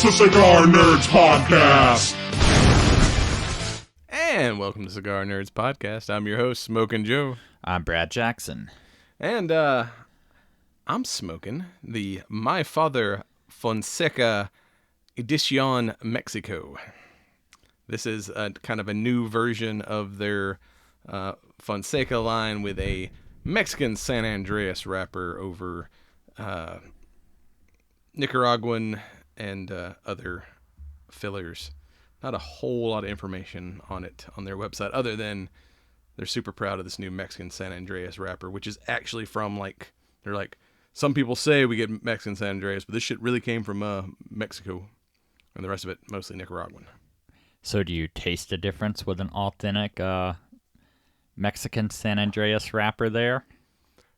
The Cigar Nerds Podcast. And welcome to Cigar Nerds Podcast. I'm your host, Smokin' Joe. I'm Brad Jackson. And I'm smoking the My Father Fonseca Edition Mexico. This is kind of a new version of their Fonseca line with a Mexican San Andreas wrapper over Nicaraguan and other fillers. Not a whole lot of information on it on their website, other than they're super proud of this new Mexican San Andreas wrapper, which is actually from they're like, some people say we get Mexican San Andreas, but this shit really came from Mexico, and the rest of it mostly Nicaraguan. So do you taste a difference with an authentic Mexican San Andreas wrapper there?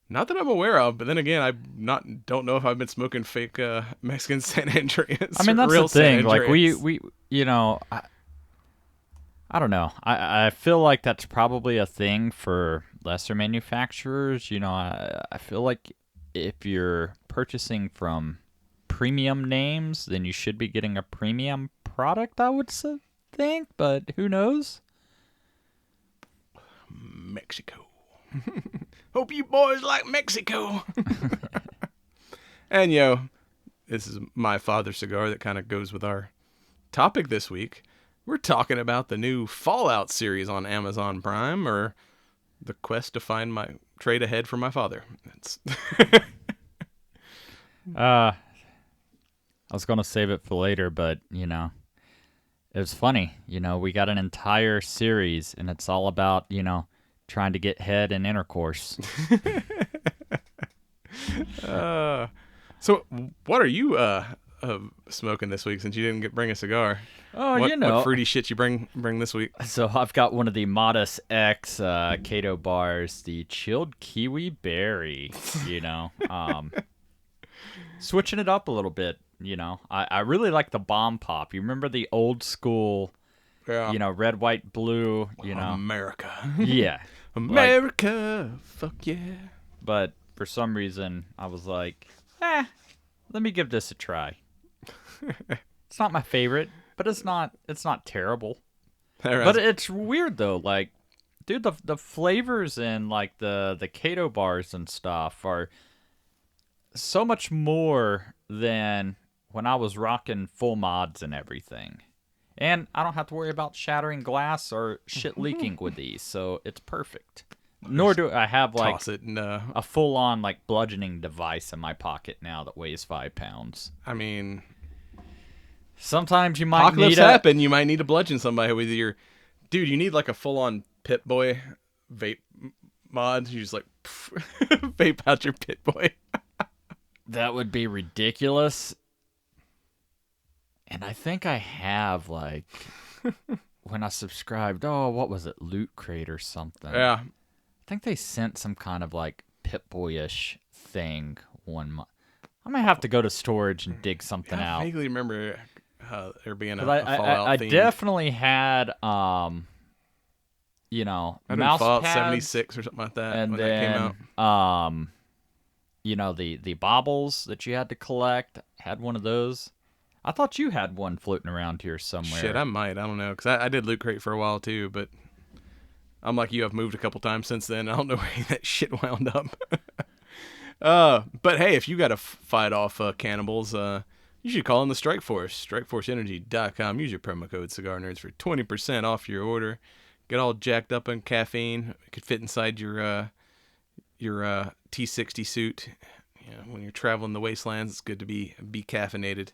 Not that I'm aware of, but then again, don't know if I've been smoking fake Mexican San Andreas. I mean, that's real the thing. San Like Andreas. we you know, I don't know. I feel like that's probably a thing for lesser manufacturers. You know, I feel like if you're purchasing from premium names, then you should be getting a premium product, I would think, but who knows? Mexico. Hope you boys like Mexico. And, this is My Father cigar that kind of goes with our topic this week. We're talking about the new Fallout series on Amazon Prime, or the quest to find my trade ahead for my father. It's I was going to save it for later, but, it was funny. We got an entire series, and it's all about, trying to get head and intercourse. So what are you smoking this week, since you didn't bring a cigar? Oh, what fruity shit you bring this week? So I've got one of the Modest X Cato bars, the chilled kiwi berry, switching it up a little bit, I really like the bomb pop. You remember the old school, red, white, blue, America. Yeah. America, fuck yeah. But for some reason, I was like, let me give this a try. It's not my favorite, but it's not terrible. But it's weird though, like, dude, the flavors in like the Cato bars and stuff are so much more than when I was rocking full mods and everything. And I don't have to worry about shattering glass or shit leaking with these, so it's perfect. Nor do I have like a full-on like bludgeoning device in my pocket now that weighs 5 pounds. I mean, sometimes you might apocalypse need happen. You might need to bludgeon somebody with your dude. You need like a full-on Pit Boy vape mod. You just like vape out your Pit Boy. That would be ridiculous. And I think I have, like, when I subscribed, what was it, Loot Crate or something? Yeah. I think they sent some kind of, like, Pip-Boy-ish thing one month. I might have to go to storage and dig something out. I vaguely remember there being a Fallout I definitely had, I mouse Fallout pads, 76 or something like that and when then, that came out. The baubles that you had to collect, had one of those. I thought you had one floating around here somewhere. Shit, I might. I don't know. Because I did Loot Crate for a while, too. But I'm like you. I've moved a couple times since then. I don't know where that shit wound up. But hey, if you got to fight off cannibals, you should call in the Strike Force. StrikeForceEnergy.com. Use your promo code Cigar Nerds for 20% off your order. Get all jacked up on caffeine. It could fit inside your T60 suit. When you're traveling the wastelands, it's good to be caffeinated.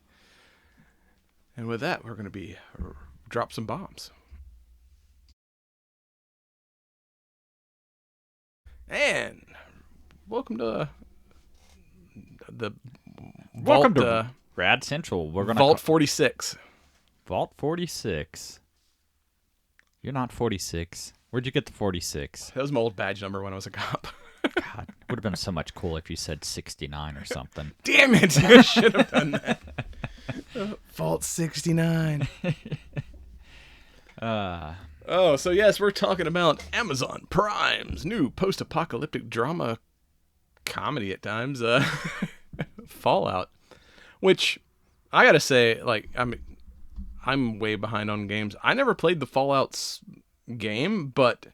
And with that, we're going to drop some bombs. And welcome to the Welcome Vault, to Rad Central. We're gonna Vault 46. Vault 46. You're not 46. Where'd you get the 46? That was my old badge number when I was a cop. God, would have been so much cool if you said 69 or something. Damn it! I should have done that. Vault 69. So yes, we're talking about Amazon Prime's new post-apocalyptic drama comedy at times, Fallout, which I gotta say, like, I'm way behind on games. I never played the Fallout game, but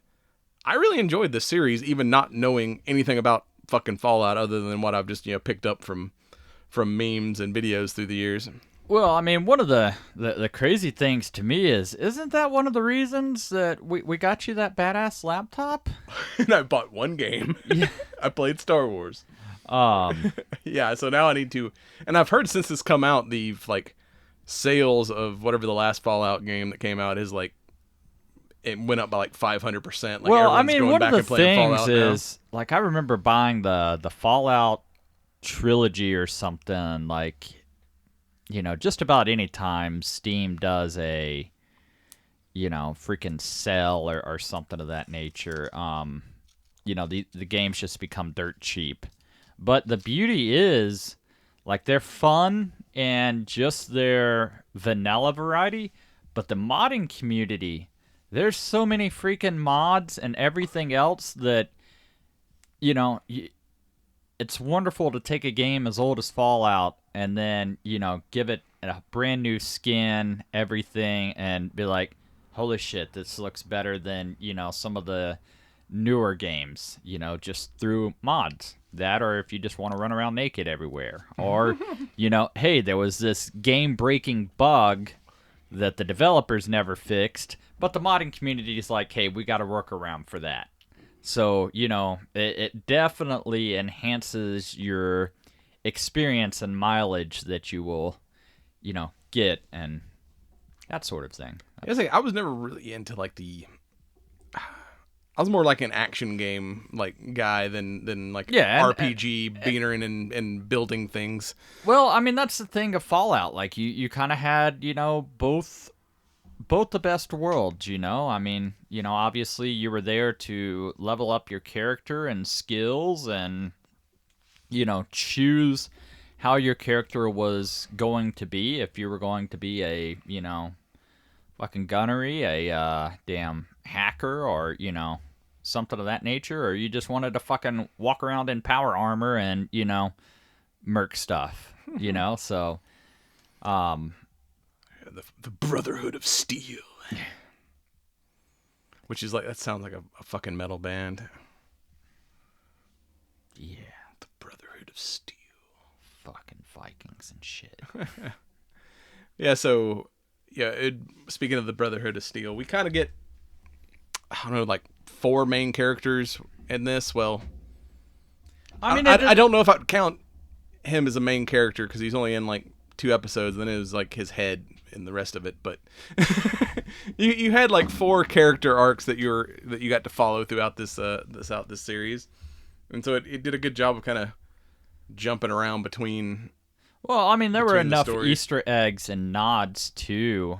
I really enjoyed the series, even not knowing anything about fucking Fallout other than what I've just picked up from memes and videos through the years. Well, I mean, one of the crazy things to me isn't that one of the reasons that we got you that badass laptop? And I bought one game. Yeah. I played Star Wars. Um, Yeah, so now I need to, and I've heard since this come out, the like sales of whatever the last Fallout game that came out is like, it went up by like 500%. Like, well, I everyone's mean, going one back of and the playing things Fallout is like I remember buying the Fallout trilogy or something, like, just about any time Steam does a freaking sale or something of that nature. The games just become dirt cheap. But the beauty is, like, they're fun and just their vanilla variety. But the modding community, there's so many freaking mods and everything else that, it's wonderful to take a game as old as Fallout and then, give it a brand new skin, everything, and be like, holy shit, this looks better than, some of the newer games, just through mods. That, or if you just want to run around naked everywhere. Or, hey, there was this game-breaking bug that the developers never fixed, but the modding community is like, hey, we got a workaround for that. So, it definitely enhances your experience and mileage that you will, get, and that sort of thing. I was never really into like I was more like an action game like guy than like RPG beating and building things. Well, I mean, that's the thing of Fallout. Like you kind of had, both the best worlds, I mean, obviously you were there to level up your character and skills and choose how your character was going to be, if you were going to be a, fucking gunnery, a damn hacker, or, something of that nature, or you just wanted to fucking walk around in power armor and, merc stuff, so the Brotherhood of Steel. Which is like, that sounds like a fucking metal band. Yeah. The Brotherhood of Steel. Fucking Vikings and shit. Yeah, so, speaking of the Brotherhood of Steel, we kind of get, I don't know, like 4 main characters in this. Well, I mean, I don't know if I'd count him as a main character because he's only in like 2 episodes, and then it was like his head in the rest of it. But you had like 4 character arcs that you got to follow throughout this series, and so it did a good job of kind of jumping around between. Well, I mean, there were enough Easter eggs and nods too.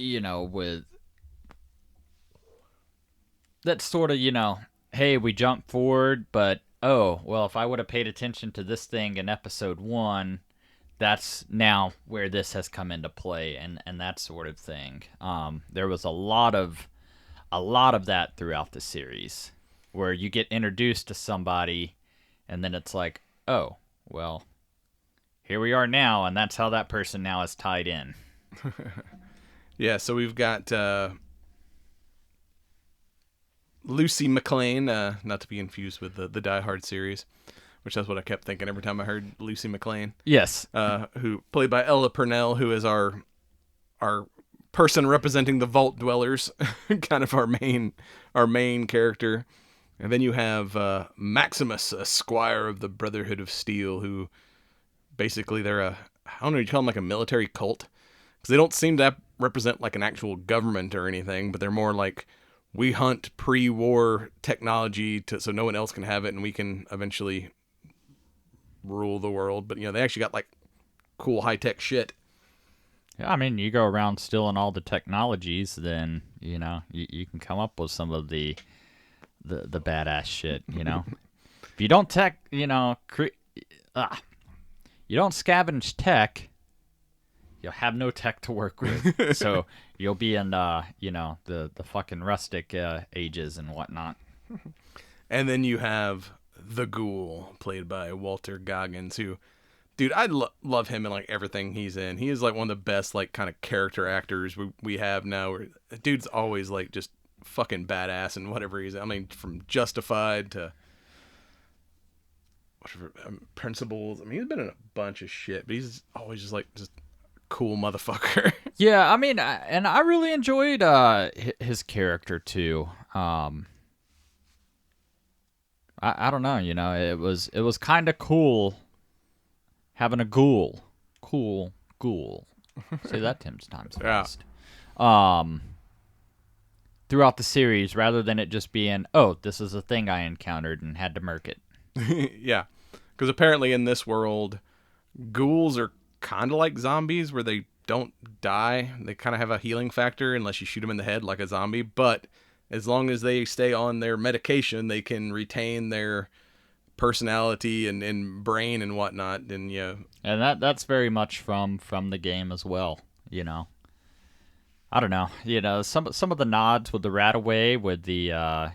With that sort of, hey, we jump forward, but oh, well, if I would have paid attention to this thing in episode 1, that's now where this has come into play, and that sort of thing. There was a lot of that throughout the series, where you get introduced to somebody, and then it's like, oh, well, here we are now, and that's how that person now is tied in. Yeah, so we've got Lucy McLean, not to be confused with the Die Hard series, which that's what I kept thinking every time I heard Lucy McLean. Yes. Who played by Ella Purnell, who is our person representing the Vault Dwellers, kind of our main character. And then you have Maximus, a squire of the Brotherhood of Steel, who basically they're I don't know, you call them like a military cult, because they don't seem to represent like an actual government or anything, but they're more like, we hunt pre-war technology so no one else can have it, and we can eventually rule the world. But they actually got like cool high-tech shit. Yeah, I mean, you go around stealing all the technologies, then you can come up with some of the badass shit. If you don't you don't scavenge tech, you'll have no tech to work with. So you'll be in the fucking rustic ages and whatnot. And then you have the Ghoul, played by Walter Goggins, who Dude, I love him in like everything he's in. He is like one of the best like kind of character actors we have now. Where dude's always like just fucking badass in whatever he's in. I mean, from Justified to whatever, Principles. I mean, he's been in a bunch of shit, but he's always just like just a cool motherfucker. Yeah, I mean, and I really enjoyed his character too. I don't know, it was kind of cool having a cool ghoul. Say that 10 times fast. Throughout the series, rather than it just being, oh, this is a thing I encountered and had to murk it. Yeah, because apparently in this world, ghouls are kind of like zombies, where they don't die. They kind of have a healing factor unless you shoot them in the head like a zombie. But as long as they stay on their medication, they can retain their personality and brain and whatnot. And and that's very much from the game as well. I don't know. Some of the nods with the Rataway, with the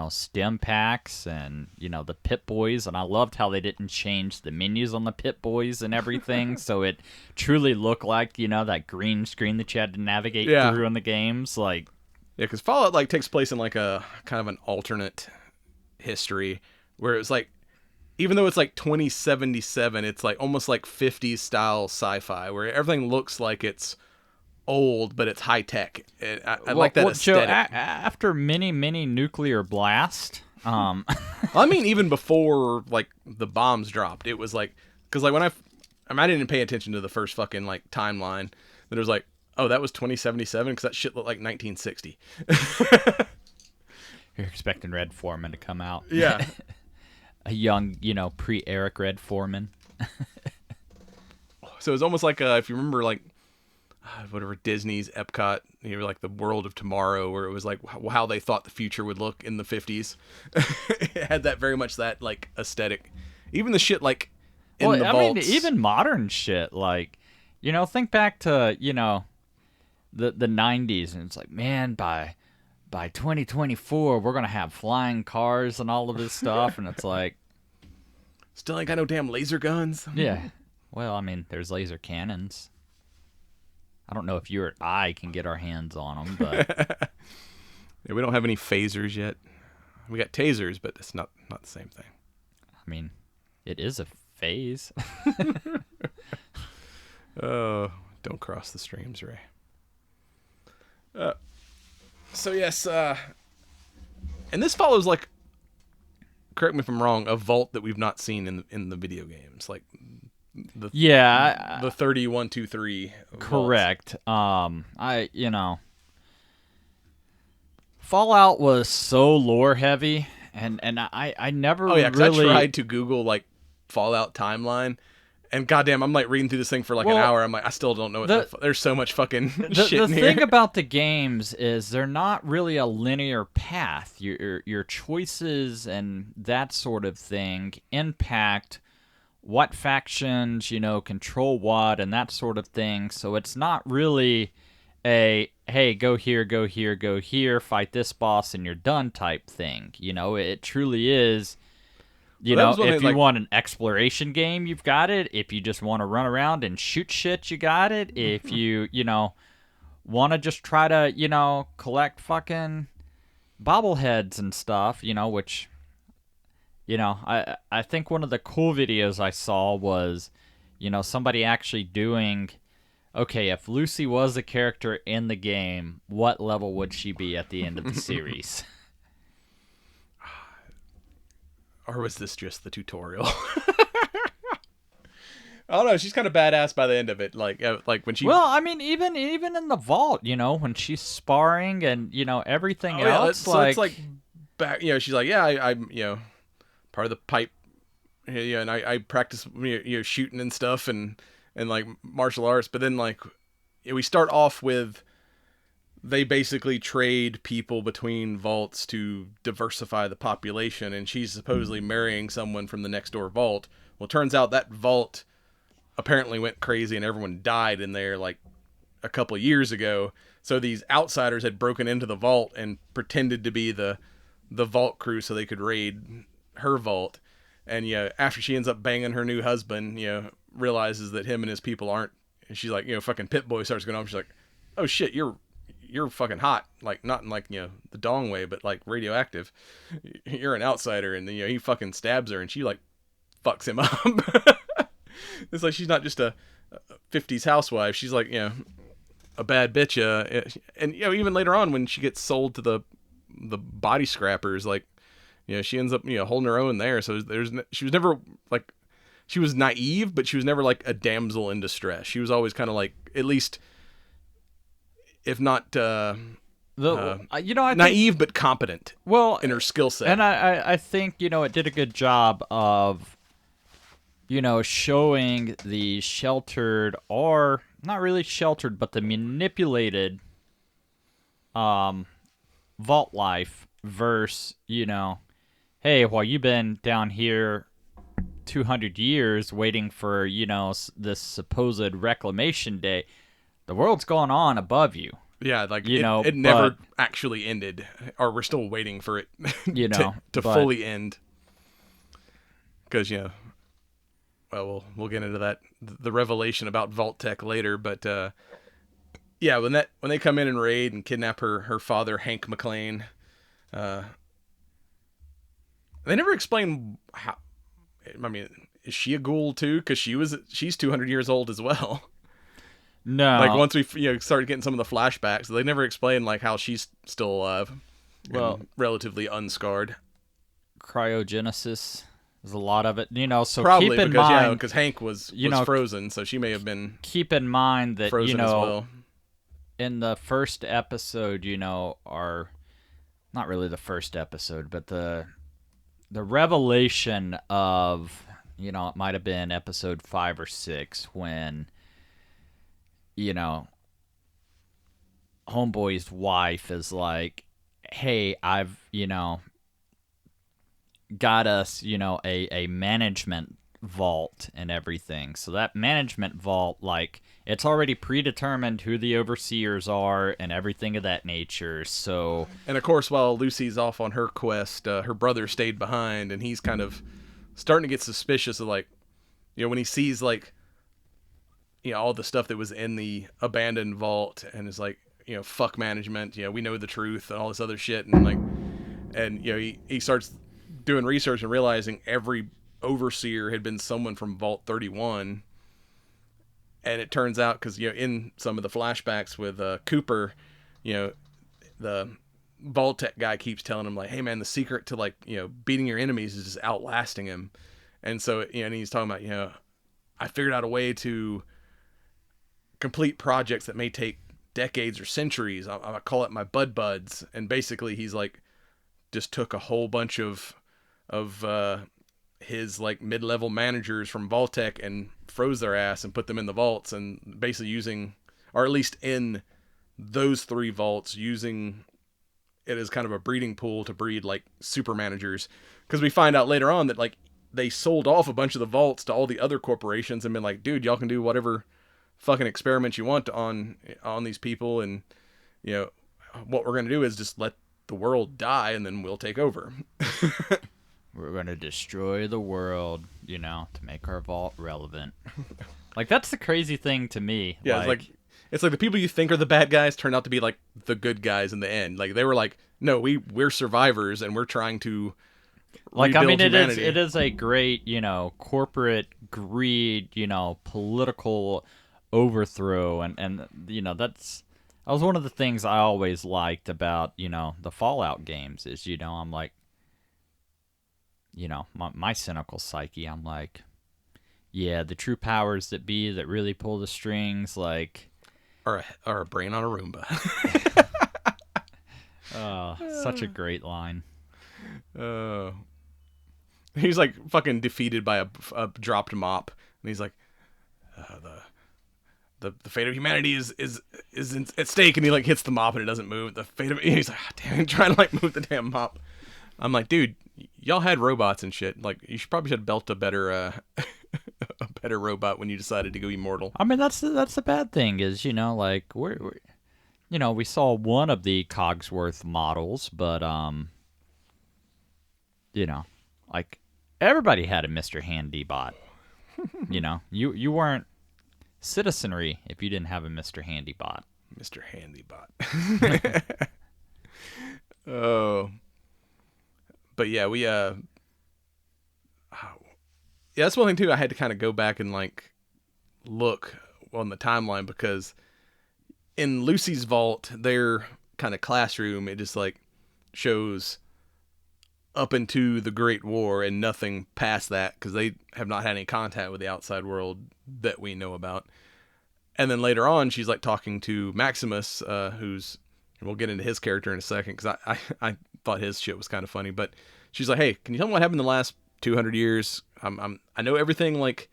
stem packs and the Pit Boys, and I loved how they didn't change the menus on the Pit Boys and everything, so it truly looked like that green screen that you had to navigate through in the games. Like, yeah, because Fallout like takes place in like a kind of an alternate history where it's like, even though it's like 2077, it's like almost like 50s style sci-fi where everything looks like it's old, but it's high tech. I like that aesthetic. Joe, after many nuclear blast, I mean, even before like the bombs dropped, it was like, because like when I didn't pay attention to the first fucking like timeline, but it was like, oh, that was 2077 because that shit looked like 1960. You're expecting Red Foreman to come out. Yeah. A young, pre-Eric Red Foreman. So it's almost like if you remember like whatever Disney's Epcot, like the World of Tomorrow, where it was like how they thought the future would look in the 50s. It had that very much that like aesthetic. Even the shit like in the vaults. I mean, even modern shit, like, think back to, the 90s, and it's like, man, by 2024, we're going to have flying cars and all of this stuff, and it's like... Still ain't got no damn laser guns. Yeah. Well, I mean, there's laser cannons. I don't know if you or I can get our hands on them, but... Yeah, we don't have any phasers yet. We got tasers, but it's not the same thing. I mean, it is a phase. Oh, don't cross the streams, Ray. So yes, and this follows like, correct me if I'm wrong, a vault that we've not seen in the video games, like the 3123. Correct. Fallout was so lore heavy, and I never. Oh yeah, because really... I tried to Google like Fallout timeline. And goddamn, I'm like reading through this thing for like an hour. I'm like, I still don't know what there's so much fucking shit in here. The thing about the games is they're not really a linear path. Your choices and that sort of thing impact what factions, control what and that sort of thing. So it's not really a, hey, go here, fight this boss and you're done type thing. It truly is... if you want an exploration game, you've got it. If you just want to run around and shoot shit, you got it. If you, want to just try to, collect fucking bobbleheads and stuff, which, I think one of the cool videos I saw was, somebody actually doing, okay, if Lucy was a character in the game, what level would she be at the end of the series? Or was this just the tutorial? I don't know. She's kind of badass by the end of it. Like when she. Well, I mean, even in the vault, when she's sparring and everything else. So it's like back. She's like, yeah, I'm part of the pipe. Yeah, and I practice shooting and stuff and like martial arts. But then like we start off with. They basically trade people between vaults to diversify the population, and she's supposedly marrying someone from the next door vault. Well, it turns out that vault apparently went crazy and everyone died in there like a couple of years ago. So these outsiders had broken into the vault and pretended to be the vault crew so they could raid her vault. And after she ends up banging her new husband, realizes that him and his people aren't. And she's like, fucking Pit Boy starts going on. She's like, oh shit, you're fucking hot. Like, not in like, the dong way, but like radioactive. You're an outsider. And then, he fucking stabs her and she like fucks him up. It's like she's not just a 50s housewife. She's like, a bad bitch. And, even later on when she gets sold to the body scrappers, like, she ends up, holding her own there. So she was never like, she was naive, but she was never like a damsel in distress. She was always kind of like, at least, if not, naive but competent. Well, in her skill set. And I think it did a good job of, showing the sheltered, or not really sheltered, but the manipulated, vault life versus, hey, while you've been down here 200 years waiting for, this supposed reclamation day, the world's going on above you. Yeah, like, it never actually ended, or we're still waiting for it to fully end. Because, well, we'll get into that, the revelation about Vault Tech later, but, yeah, when they come in and raid and kidnap her father, Hank McClane, they never explain how. I mean, is she a ghoul too? Because she's 200 years old as well. No, like once we started getting some of the flashbacks, they never explain like how she's still alive, and relatively unscarred. Cryogenesis is a lot of it, So probably keep in mind, because Hank was frozen, so she may have been. Keep in mind that frozen as well. In the first episode, or not really the first episode, but the revelation of, it might have been episode 5 or 6 when, Homeboy's wife is like, hey, I've, got us, a management vault and everything. So that management vault, like, it's already predetermined who the overseers are and everything of that nature. So, and of course, while Lucy's off on her quest, her brother stayed behind, and he's kind of starting to get suspicious of, like, when he sees like, all the stuff that was in the abandoned vault, and is like, fuck management, we know the truth and all this other shit, and like, and he starts doing research and realizing every overseer had been someone from Vault 31. And it turns out, because, in some of the flashbacks with Cooper, the Vault-Tec guy keeps telling him, like, hey, man, the secret to, like, beating your enemies is just outlasting him. And so, and he's talking about, I figured out a way to complete projects that may take decades or centuries. I call it my bud buds. And basically, he's, like, just took a whole bunch of his like mid-level managers from Vault-Tec and froze their ass and put them in the vaults, and basically using, or at least in those 3 vaults, using it as kind of a breeding pool to breed like super managers. Because we find out later on that like they sold off a bunch of the vaults to all the other corporations and been like, dude, y'all can do whatever fucking experiments you want on these people, and what we're gonna do is just let the world die and then we'll take over. We're going to destroy the world, to make our vault relevant. Like, that's the crazy thing to me. Yeah, it's like the people you think are the bad guys turn out to be, like, the good guys in the end. Like, they were like, no, we're survivors, and we're trying to rebuild humanity. It is a great, corporate greed, political overthrow, and that was one of the things I always liked about, the Fallout games is, I'm like, my cynical psyche, I'm like, yeah, the true powers that be that really pull the strings, like, are a brain on a Roomba. Such a great line. He's like fucking defeated by a dropped mop, and he's like, the fate of humanity is at stake, and he like hits the mop and it doesn't move. The fate of he's like, oh, damn, I'm trying to like move the damn mop. I'm like, dude, y'all had robots and shit. Like, you probably should have built a better robot when you decided to go immortal. I mean, that's the bad thing is, like we're we saw one of the Cogsworth models, but like everybody had a Mr. Handy bot. You know, you weren't citizenry if you didn't have a Mr. Handybot. Mr. Handybot. Oh. But yeah, that's one thing too. I had to kind of go back and like look on the timeline because in Lucy's vault, their kind of classroom, it just like shows up into the Great War and nothing past that because they have not had any contact with the outside world that we know about. And then later on, she's like talking to Maximus, who's, we'll get into his character in a second because I thought his shit was kind of funny. But she's like, hey, can you tell me what happened in the last 200 years? I know everything like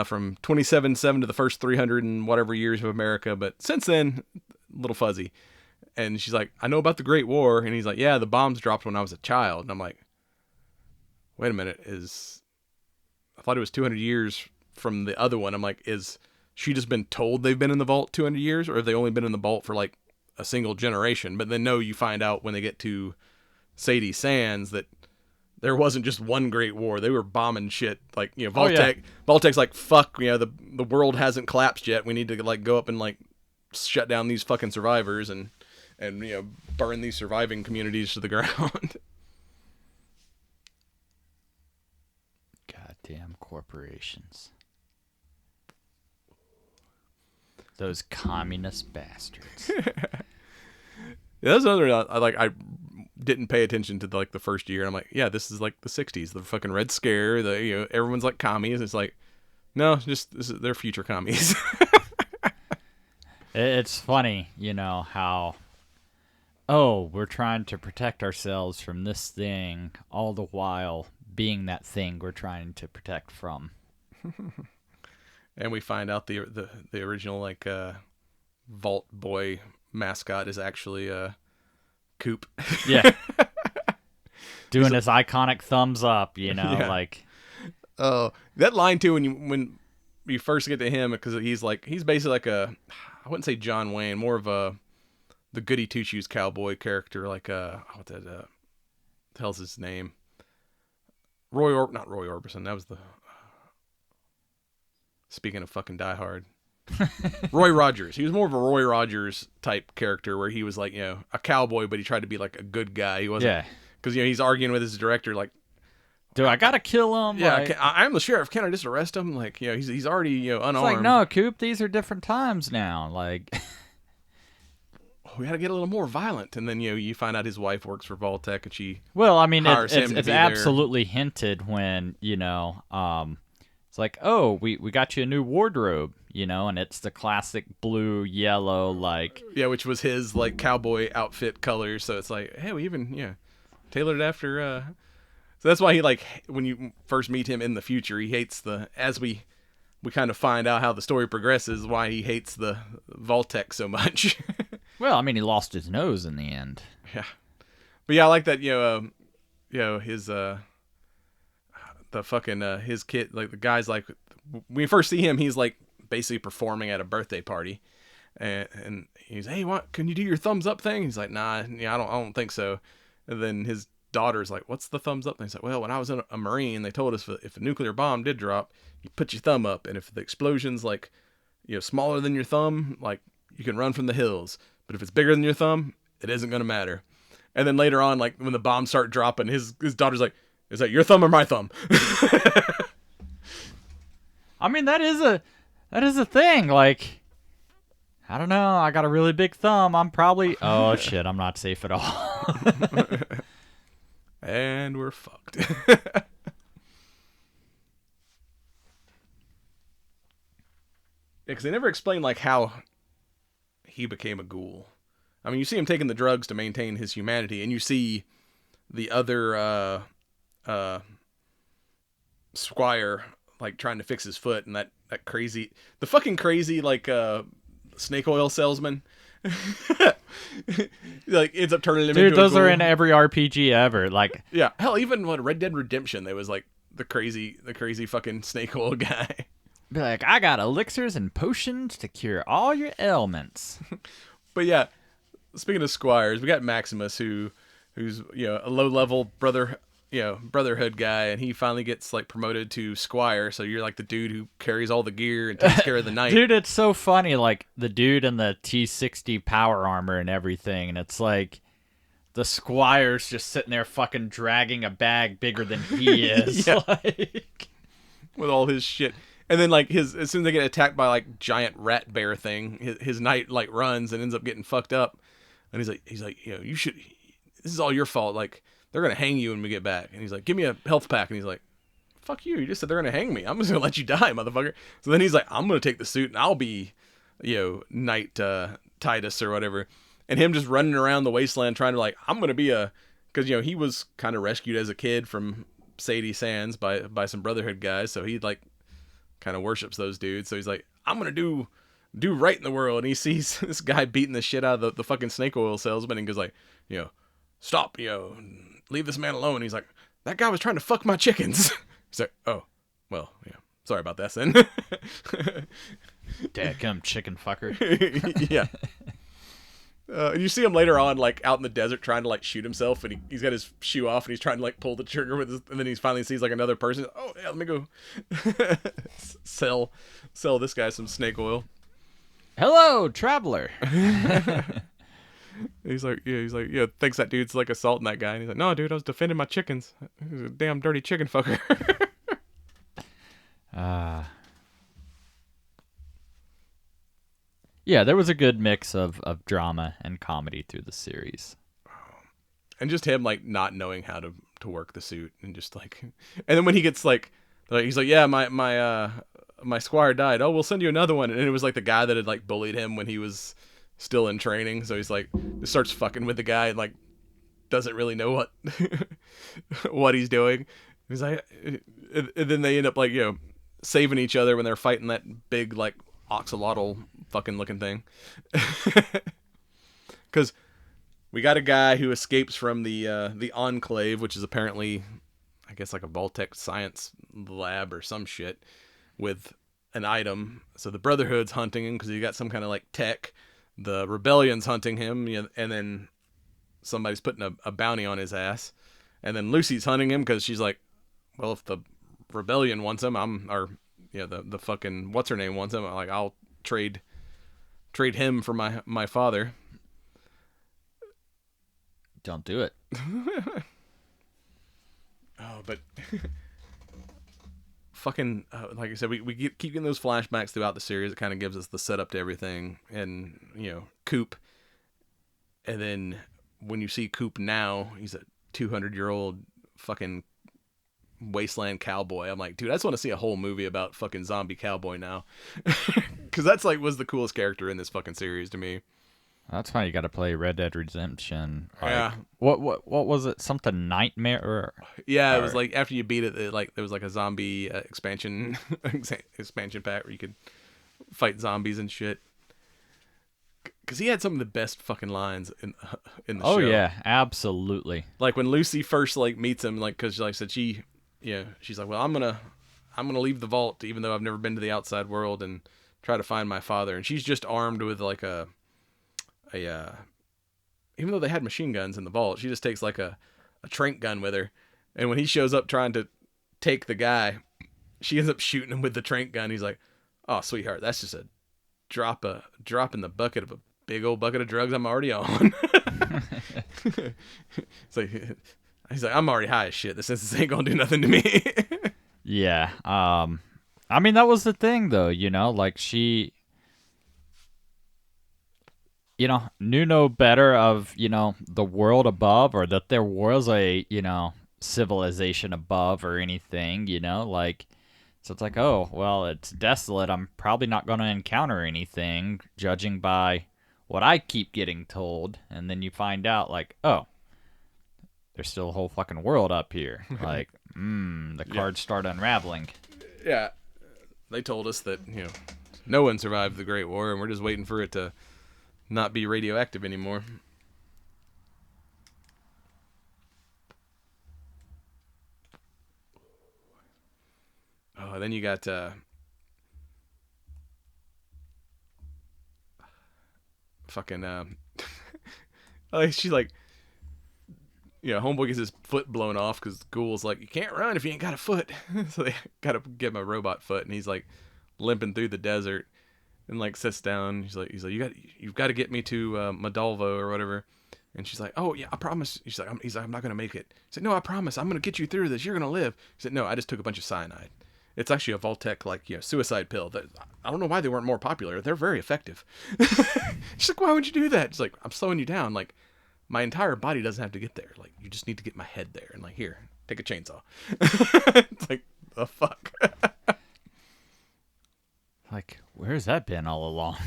from 27-7 to the first 300 and whatever years of America, but since then, a little fuzzy. And she's like, I know about the Great War. And he's like, yeah, the bombs dropped when I was a child. And I'm like, wait a minute, I thought it was 200 years from the other one. I'm like, is she just been told they've been in the vault 200 years, or have they only been in the vault for like a single generation? But then no, you find out when they get to Sadie Sands that there wasn't just one Great War. They were bombing shit. Like, you know, Vault-Tec's like, fuck, you know, the world hasn't collapsed yet. We need to like go up and like shut down these fucking survivors and you know, burn these surviving communities to the ground. Goddamn corporations. Those communist bastards. Yeah, that's another. I didn't pay attention to the first year. I'm like, yeah, this is like the '60s, the fucking Red Scare. Everyone's like commies. It's like, no, they're future commies. It's funny, you know, how, oh, we're trying to protect ourselves from this thing, all the while being that thing we're trying to protect from. And we find out the original like Vault Boy mascot is actually Coop. Yeah. Doing his iconic thumbs up, you know, yeah. Like. Oh, that line too when you first get to him, because he's basically like I wouldn't say John Wayne, more of the goody two shoes cowboy character, like what the hell's his name? Not Roy Orbison. That was the. Speaking of fucking Die Hard. Roy Rogers. He was more of a Roy Rogers type character where he was like, you know, a cowboy, but he tried to be like a good guy. He wasn't. Yeah. Because, you know, he's arguing with his director like, do I gotta kill him? Yeah, like, I'm the sheriff. Can't I just arrest him? Like, you know, he's already, you know, unarmed. It's like, no, Coop, these are different times now. Like, we gotta get a little more violent. And then, you know, you find out his wife works for Vault-Tec and she. Well, I mean, it's absolutely hinted when, you know, it's like, oh, we got you a new wardrobe, you know, and it's the classic blue, yellow, like. Yeah, which was his, like, cowboy outfit color. So it's like, hey, we even, yeah, tailored it after. So that's why he, like, when you first meet him in the future, he hates as we kind of find out how the story progresses, why he hates the Vault-Tec so much. Well, I mean, he lost his nose in the end. Yeah. But yeah, I like that, you know, his, the fucking his kid, like the guy's like, when we first see him, he's like basically performing at a birthday party, and he's, hey, can you do your thumbs up thing? He's like, nah, yeah, I don't think so. And then his daughter's like, what's the thumbs up thing? He's like, well, when I was a Marine, they told us if a nuclear bomb did drop, you put your thumb up, and if the explosion's like, you know, smaller than your thumb, like you can run from the hills, but if it's bigger than your thumb, it isn't gonna matter. And then later on, like when the bombs start dropping, his daughter's like, is that your thumb or my thumb? I mean, that is a thing. Like, I don't know. I got a really big thumb. I'm probably. Oh shit! I'm not safe at all. And we're fucked. Because they never explain like how he became a ghoul. I mean, you see him taking the drugs to maintain his humanity, and you see the other Squire like trying to fix his foot, and that fucking crazy like snake oil salesman like ends up turning him into a ghoul. Those are in every RPG ever. Like, yeah, hell, even Red Dead Redemption, there was like the crazy fucking snake oil guy. Be like, I got elixirs and potions to cure all your ailments. But yeah, speaking of squires, we got Maximus who's, you know, a low level brother, Brotherhood guy, and he finally gets like promoted to squire. So you're like the dude who carries all the gear and takes care of the knight. Dude, it's so funny. Like the dude in the T60 power armor and everything, and it's like the squire's just sitting there fucking dragging a bag bigger than he is. Yeah. Like, with all his shit. And then like as soon as they get attacked by like giant rat bear thing, his knight like runs and ends up getting fucked up. And he's like, you should. This is all your fault. Like they're gonna hang you when we get back. And he's like, give me a health pack. And he's like, fuck you. You just said they're gonna hang me. I'm just gonna let you die, motherfucker. So then he's like, I'm gonna take the suit and I'll be, Knight Titus or whatever. And him just running around the wasteland trying to like, I'm gonna be because he was kind of rescued as a kid from Sadie Sands by some Brotherhood guys. So he like kind of worships those dudes. So he's like, I'm gonna do right in the world. And he sees this guy beating the shit out of the fucking snake oil salesman and goes like, stop, leave this man alone. He's like, that guy was trying to fuck my chickens. He's like, oh, well, sorry about that then. dadgum chicken fucker. Yeah. And you see him later on, like out in the desert, trying to like shoot himself, and he's got his shoe off, and he's trying to like pull the trigger with his, and then he finally sees like another person. Oh yeah, let me go sell this guy some snake oil. Hello, traveler. He's like, thinks that dude's like assaulting that guy, and he's like, no, dude, I was defending my chickens. He's a damn dirty chicken fucker. Yeah, there was a good mix of drama and comedy through the series. And just him like not knowing how to work the suit, and just like, and then when he gets like he's like, yeah, my squire died. Oh, we'll send you another one. And it was like the guy that had like bullied him when he was still in training. So he's like, just starts fucking with the guy and like doesn't really know what what he's doing. He's like, and then they end up like saving each other when they're fighting that big like oxalotl fucking looking thing. Because we got a guy who escapes from the Enclave, which is apparently, I guess, like a Vault-Tec science lab or some shit, with an item. So the Brotherhood's hunting him because he got some kind of like tech. The Rebellion's hunting him, and then somebody's putting a bounty on his ass. And then Lucy's hunting him because she's like, well, if the Rebellion wants him, the fucking what's her name wants him, like I'll trade him for my father. Don't do it. Oh, but fucking like I said, we keep getting those flashbacks throughout the series. It kind of gives us the setup to everything, and Coop. And then when you see Coop now, he's a 200-year-old fucking wasteland cowboy. I'm like, dude, I just want to see a whole movie about fucking zombie cowboy now, because that's like was the coolest character in this fucking series to me. That's why you got to play Red Dead Redemption. Like, yeah. What was it? Something Nightmare? Yeah, it was like after you beat it, like there was like a zombie expansion pack where you could fight zombies and shit. Because he had some of the best fucking lines in the show. Oh yeah, absolutely. Like when Lucy first like meets him, like because like I said she's like, well, I'm gonna leave the vault even though I've never been to the outside world and try to find my father. And she's just armed with like a even though they had machine guns in the vault, she just takes like a trank gun with her. And when he shows up trying to take the guy, she ends up shooting him with the trank gun. He's like, oh sweetheart, that's just a drop in the bucket of a big old bucket of drugs I'm already on. It's like, he's like, I'm already high as shit. This ain't gonna do nothing to me. Yeah. I mean, that was the thing though, like she, knew no better of, the world above, or that there was a, civilization above or anything, like, so it's like, oh, well, it's desolate. I'm probably not going to encounter anything, judging by what I keep getting told. And then you find out, like, oh, there's still a whole fucking world up here. Like, the cards start unraveling. Yeah. They told us that, no one survived the Great War, and we're just waiting for it to not be radioactive anymore. Oh, then you got fucking she's like, Homeboy gets his foot blown off because Ghoul's like, you can't run if you ain't got a foot. So they gotta give him a robot foot, and he's like limping through the desert, and like sits down. He's like, you've got to get me to Moldova or whatever. And she's like, oh yeah, I promise. He's like, I'm not gonna make it. He's like, no, I promise, I'm gonna get you through this. You're gonna live. He said, no, I just took a bunch of cyanide. It's actually a Voltec suicide pill. That I don't know why they weren't more popular. They're very effective. She's like, why would you do that? She's like, I'm slowing you down. Like, my entire body doesn't have to get there. Like, you just need to get my head there. And like, here, take a chainsaw. It's like, the fuck. Like, where's that been all along?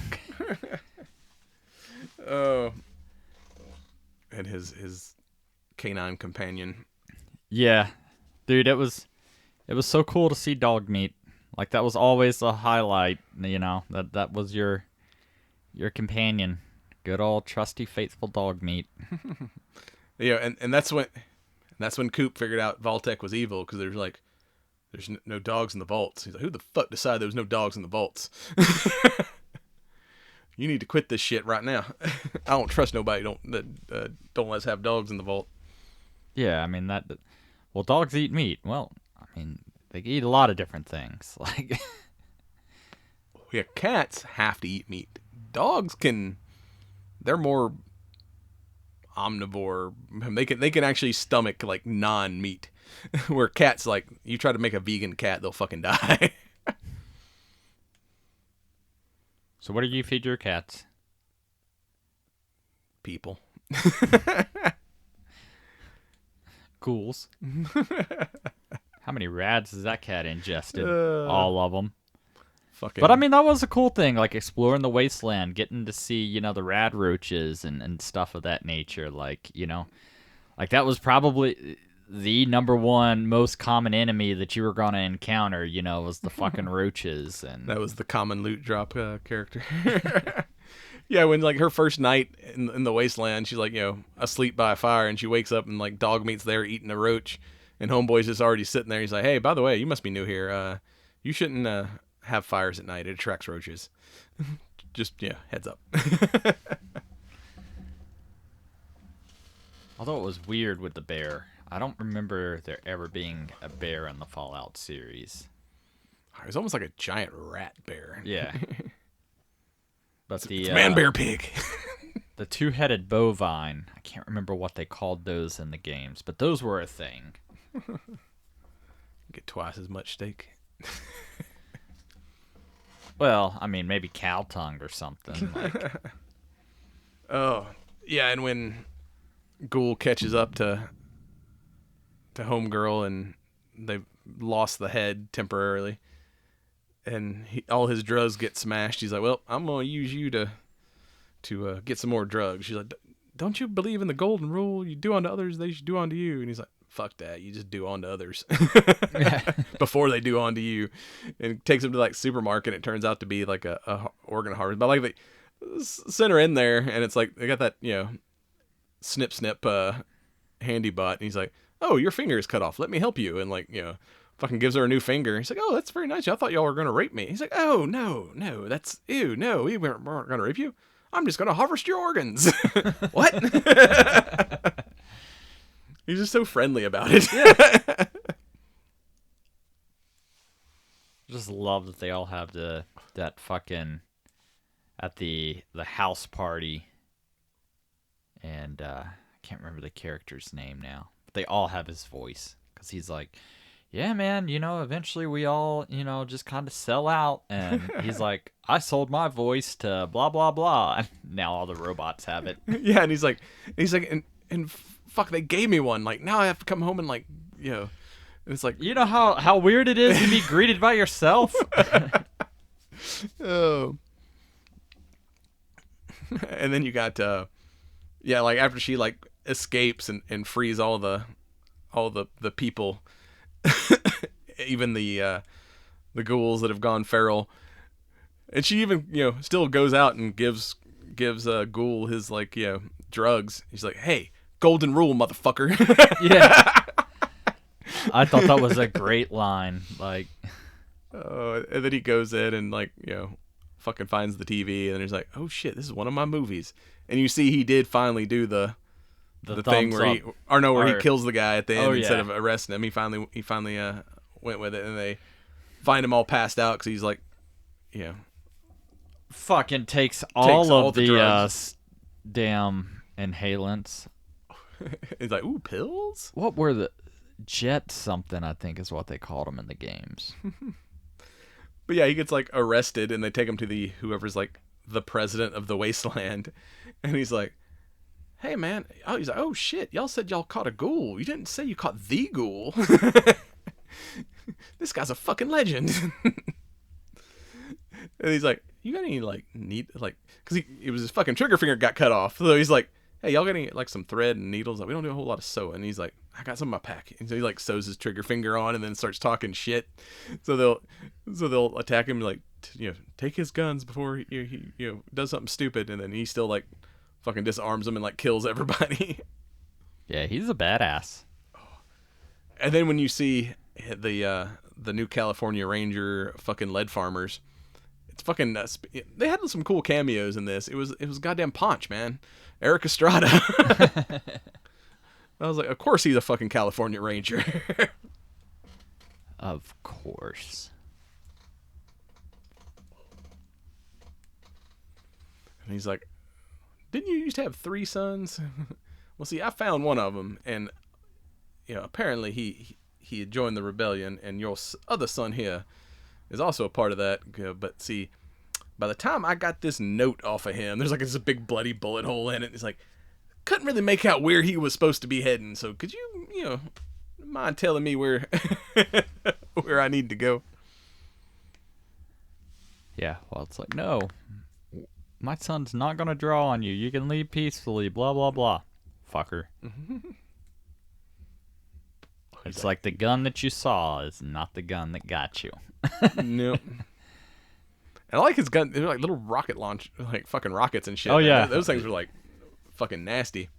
Oh. And his canine companion. Yeah, dude, it was so cool to see dog meat. Like, that was always the highlight. That was your companion. Good old trusty, faithful dog meat. And that's when Coop figured out Voltec was evil, because there's no dogs in the vaults. He's like, who the fuck decided there was no dogs in the vaults? You need to quit this shit right now. I don't trust nobody. Don't let us have dogs in the vault. Yeah, I mean well, dogs eat meat. Well, I mean, they eat a lot of different things. Like, yeah, cats have to eat meat. Dogs they're more omnivore. They can actually stomach like non-meat. Where cats, like, you try to make a vegan cat, they'll fucking die. So what do you feed your cats? People. Ghouls. How many rads has that cat ingested? All of them. Fucking. But I mean, that was a cool thing, like exploring the wasteland, getting to see, the rad roaches and stuff of that nature. Like, like that was probably the number one most common enemy that you were going to encounter, was the fucking roaches. And that was the common loot drop character. Yeah, when like her first night in the wasteland, she's like, asleep by a fire, and she wakes up and like dog meat's there eating a roach, and homeboy's just already sitting there. He's like, hey, by the way, you must be new here. You shouldn't have fires at night. It attracts roaches. Just, heads up. Although it was weird with the bear. I don't remember there ever being a bear in the Fallout series. It was almost like a giant rat bear. Yeah. But it's man bear pig. The two-headed bovine, I can't remember what they called those in the games, but those were a thing. Get twice as much steak. Well, I mean, maybe cow tongue or something. Like. Oh, yeah, and when Ghoul catches up to Homegirl, and they've lost the head temporarily, and all his drugs get smashed, he's like, well, I'm going to use you to get some more drugs. She's like, don't you believe in the golden rule? You do unto others, they should do unto you. And he's like, fuck that, you just do unto others before they do unto you. And takes him to like supermarket, and it turns out to be like a organ harvest. But like they send her in there, and it's like they got that snip handy bot, and he's like, oh, your finger is cut off, let me help you. And like fucking gives her a new finger. He's like, oh, that's very nice, I thought y'all were gonna rape me. He's like, oh, no, that's ew, no, we weren't gonna rape you, I'm just gonna harvest your organs. What? He's just so friendly about it. Yeah. Just love that they all have that fucking at the house party, and I can't remember the character's name now, but they all have his voice, because he's like, yeah, man, eventually we all, just kind of sell out. And he's like, I sold my voice to blah, blah, blah. And now all the robots have it. Yeah, and he's like, and fuck, they gave me one. Like, now I have to come home and like, and it's like, you know how weird it is to be greeted by yourself? Oh. And then you got, like after she like escapes and frees all the people, even the ghouls that have gone feral, and she even still goes out and gives Ghoul his like drugs. He's like, hey, golden rule, motherfucker. Yeah. I thought that was a great line. Like, and then he goes in and like fucking finds the TV, and then he's like, oh shit, this is one of my movies. And you see he did finally do the the thing where he kills the guy at the end instead of arresting him. He finally went with it, and they find him all passed out because he's like, fucking takes all of the damn inhalants. He's like, ooh, pills? What were the jet something? I think is what they called them in the games. But yeah, he gets like arrested, and they take him to whoever's like the president of the wasteland, and he's like, hey man, he's like, oh shit, y'all said y'all caught a ghoul. You didn't say you caught the ghoul. This guy's a fucking legend. And he's like, you got any like because it was his fucking trigger finger got cut off, so he's like, hey, y'all got any like some thread and needles? Like, we don't do a whole lot of sewing. And he's like, I got some in my pack. And so he like sews his trigger finger on and then starts talking shit. So they'll attack him, like, take his guns before he does something stupid, and then he still like fucking disarms them and like kills everybody. Yeah, he's a badass. And then when you see the new California Ranger fucking lead farmers, it's fucking they had some cool cameos in this. It was goddamn Ponch, man. Eric Estrada. I was like, of course he's a fucking California Ranger. Of course. And he's like, didn't you used to have 3 sons? Well, see, I found one of them, and apparently he had joined the rebellion, and your other son here is also a part of that. But see, by the time I got this note off of him, there's like this big bloody bullet hole in it. It's like, couldn't really make out where he was supposed to be heading. So could you mind telling me where where I need to go? Yeah, well, it's like, no, my son's not going to draw on you. You can leave peacefully, blah, blah, blah. Fucker. It's like the gun that you saw is not the gun that got you. Nope. And I like his gun. They're like little rocket launch, like fucking rockets and shit. Oh, yeah. Those things were like fucking nasty.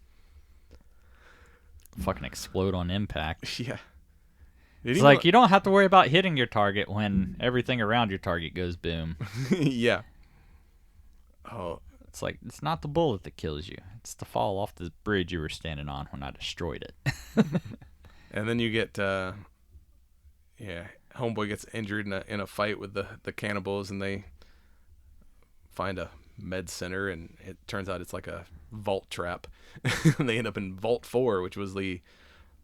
Fucking explode on impact. Yeah. It's like you don't have to worry about hitting your target when everything around your target goes boom. Yeah. Oh. It's like, it's not the bullet that kills you. It's the fall off the bridge you were standing on when I destroyed it. And then you get, homeboy gets injured in a fight with the cannibals, and they find a med center, and it turns out it's like a vault trap. And they end up in Vault 4, which was the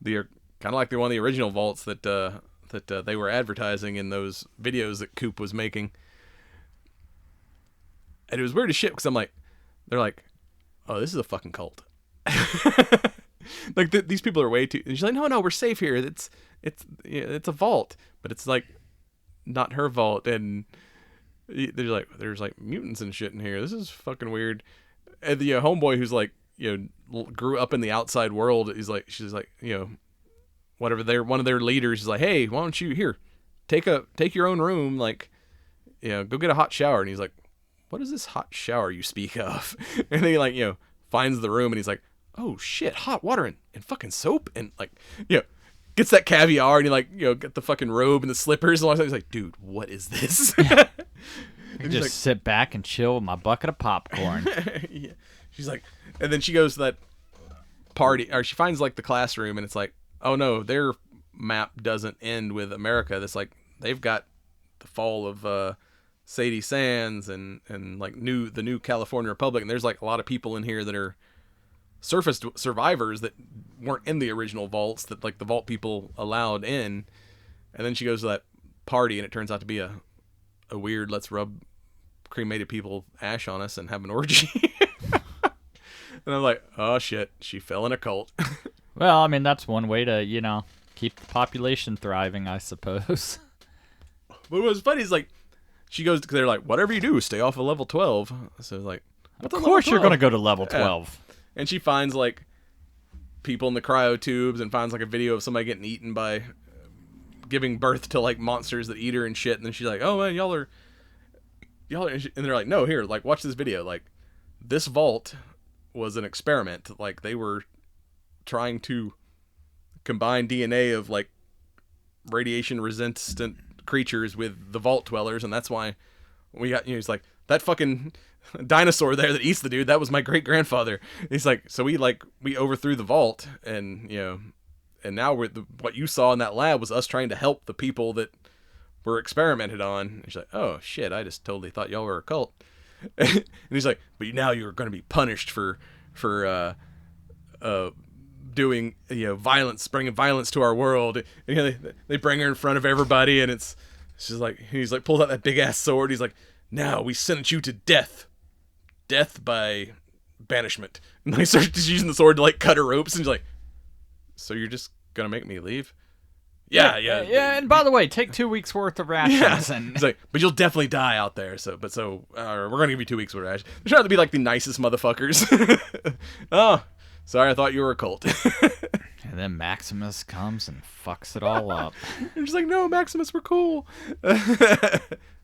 kind of like one of the original vaults that they were advertising in those videos that Coop was making. And it was weird as shit because they're like, oh, this is a fucking cult. Like these people are way too. And she's like, no, we're safe here. It's a vault, but it's like not her vault. And there's like mutants and shit in here. This is fucking weird. And the homeboy who's like, grew up in the outside world is like, she's like, whatever, one of their leaders is like, hey, why don't you take your own room, like, go get a hot shower. And he's like, what is this hot shower you speak of? And then he like, finds the room, and he's like, oh shit, hot water and fucking soap, and like, gets that caviar, and he like, get the fucking robe and the slippers and all that. He's like, dude, what is this? I just like, sit back and chill with my bucket of popcorn. Yeah. She's like, and then she goes to that party, or she finds like the classroom, and it's like, oh no, their map doesn't end with America. That's like, they've got the fall of Sadie Sands and like the new California Republic, and there's like a lot of people in here that are surface survivors that weren't in the original vaults that like the vault people allowed in. And then she goes to that party, and it turns out to be a weird, let's rub cremated people ash on us and have an orgy. And I'm like, oh shit, she fell in a cult. Well, I mean, that's one way to, keep the population thriving, I suppose. But what was funny is like, she goes, because they're like, whatever you do, stay off of level 12. So like, of course you're going to go to level 12. Yeah. And she finds like people in the cryo tubes, and finds like a video of somebody getting eaten by giving birth to like monsters that eat her and shit. And then she's like, oh man, y'all are, and they're like, no, here, like, watch this video. Like, this vault was an experiment. Like, they were trying to combine DNA of like radiation resistant creatures with the vault dwellers, and that's why we got, he's like, that fucking dinosaur there that eats the dude, that was my great grandfather. He's like, so we overthrew the vault, and and now what you saw in that lab was us trying to help the people that were experimented on. And she's like, oh shit, I just totally thought y'all were a cult. And he's like, but now you're going to be punished for doing violence, bringing violence to our world. And, they bring her in front of everybody, and she's like, he's like, pulls out that big ass sword. He's like, now we sentence you to death by banishment. And he starts just using the sword to like cut her ropes, and he's like, so you're just gonna make me leave? Yeah. And by the way, take 2 weeks worth of rations. Yeah. He's like, but you'll definitely die out there. So we're gonna give you 2 weeks worth of rations. They're trying to be like the nicest motherfuckers. Oh, sorry, I thought you were a cult. And then Maximus comes and fucks it all up. They're just like, no, Maximus, we're cool.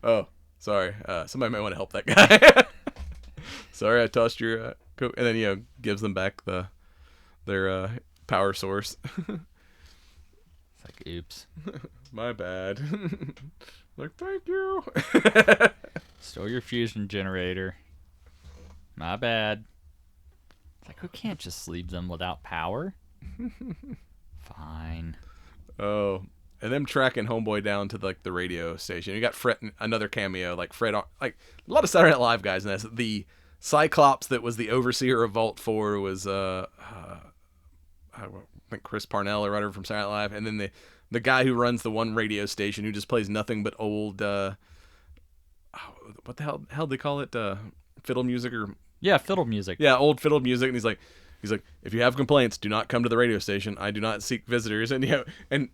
Oh, sorry. Somebody might want to help that guy. Sorry, I tossed your coat. And then gives them back their power source. It's like, oops. My bad. Like, thank you. Stole your fusion generator. My bad. It's like, we can't just leave them without power. Fine. Oh, and them tracking Homeboy down to the radio station. You got Fred, another cameo, like Fred, like a lot of Saturday Night Live guys in this. The Cyclops that was the overseer of Vault 4 was I think Chris Parnell, or whatever, from Saturday Night Live, and then the guy who runs the one radio station who just plays nothing but old what the hell they call it, fiddle music, or fiddle music. Yeah, old fiddle music. And he's like, if you have complaints, do not come to the radio station. I do not seek visitors. And and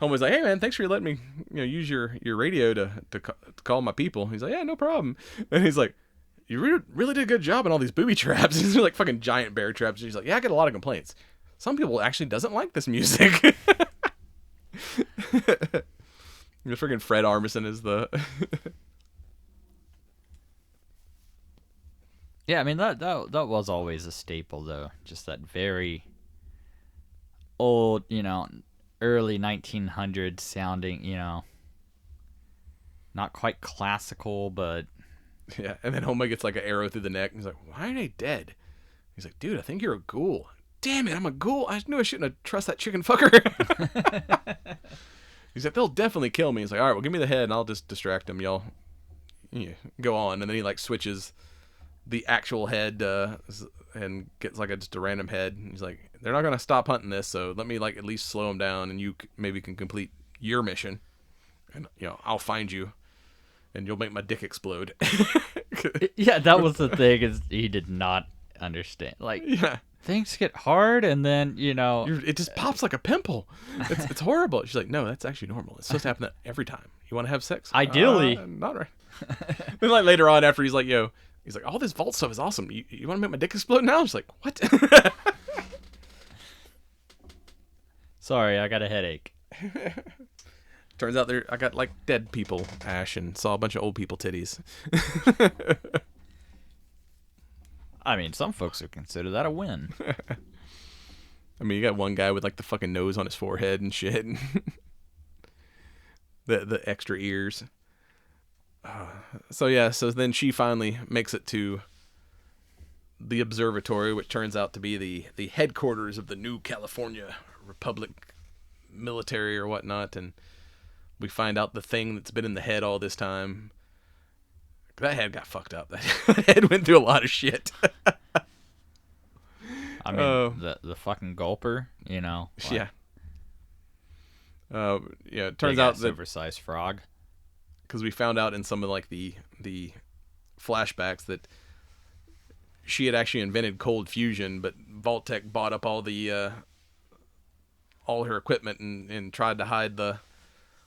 Homeboy's like, hey man, thanks for letting me use your radio to call my people. He's like, yeah, no problem. And he's like, you really did a good job on all these booby traps. These are like fucking giant bear traps. And he's like, yeah, I get a lot of complaints. Some people actually doesn't like this music. The freaking Fred Armisen is the Yeah, I mean that was always a staple though. Just that very old, early 1900s sounding, not quite classical, but yeah. And then Homeboy gets like an arrow through the neck, and he's like, why are they dead? He's like, dude, I think you're a ghoul. Damn it, I'm a ghoul. I knew I shouldn't have trusted that chicken fucker. He's like, they'll definitely kill me. He's like, all right, well, give me the head, and I'll just distract them. Y'all go on. And then he like switches the actual head and gets like just a random head. And he's like, they're not gonna stop hunting this, so let me like at least slow them down, and you maybe can complete your mission, and I'll find you, and you'll make my dick explode. Yeah, that was the thing, is he did not understand. Like, yeah. Things get hard, and then it just pops like a pimple. It's horrible. She's like, no, that's actually normal. It's supposed to happen every time. You want to have sex? Ideally, not right. Then like later on, after he's like, all this vault stuff is awesome. You want to make my dick explode now? She's like, what? Sorry, I got a headache. Turns out I got like dead people ash, and saw a bunch of old people titties. I mean, some folks would consider that a win. I mean, you got one guy with like the fucking nose on his forehead and shit. the extra ears. So then she finally makes it to the observatory, which turns out to be the headquarters of the New California Republic military or whatnot. And we find out the thing that's been in the head all this time. That head got fucked up. That head went through a lot of shit. I mean, the fucking gulper, Like, yeah. It turns out that oversized frog. Because we found out in some of like the flashbacks that she had actually invented cold fusion, but Vault-Tec bought up all her equipment and tried to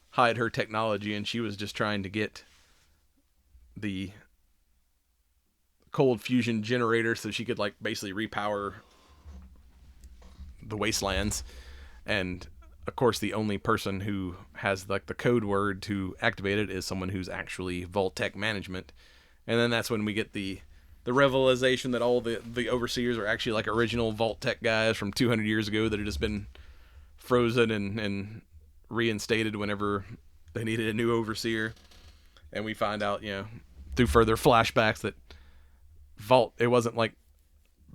hide her technology, and she was just trying to get the cold fusion generator so she could like basically repower the wastelands. And of course the only person who has like the code word to activate it is someone who's actually Vault-Tec management. And then that's when we get the revelation that all the overseers are actually like original Vault-Tec guys from 200 years ago that had just been frozen and reinstated whenever they needed a new overseer. And we find out, through further flashbacks that Vault, it wasn't like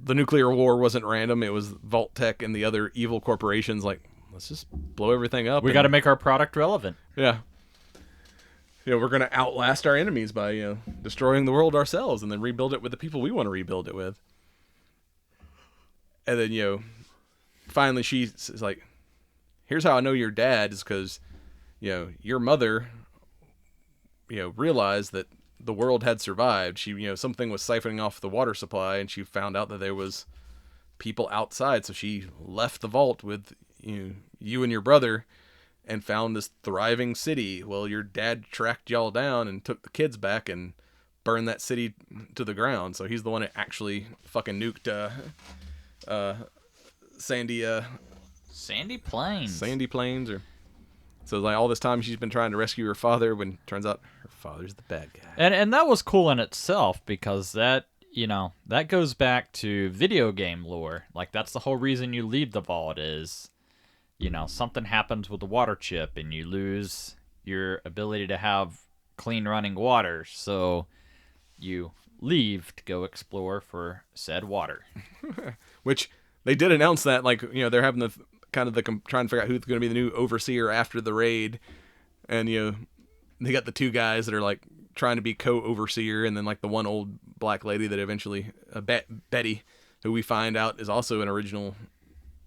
the nuclear war wasn't random. It was Vault Tech and the other evil corporations like, let's just blow everything up. We got to make our product relevant. Yeah. We're going to outlast our enemies by, destroying the world ourselves and then rebuild it with the people we want to rebuild it with. And then, finally she's like, here's how I know you're dad is because, your mother, realized that the world had survived. She, something was siphoning off the water supply and she found out that there was people outside. So she left the vault with you and your brother and found this thriving city. Well, your dad tracked y'all down and took the kids back and burned that city to the ground. So he's the one that actually fucking nuked Sandy Plains. So like all this time she's been trying to rescue her father when turns out her father's the bad guy. And that was cool in itself because that goes back to video game lore. Like that's the whole reason you leave the vault is something happens with the water chip and you lose your ability to have clean running water. So you leave to go explore for said water. Which they did announce that, like, they're having the trying to figure out who's going to be the new overseer after the raid. And, they got the two guys that are like trying to be co-overseer. And then like the one old black lady that eventually, Betty, who we find out is also an original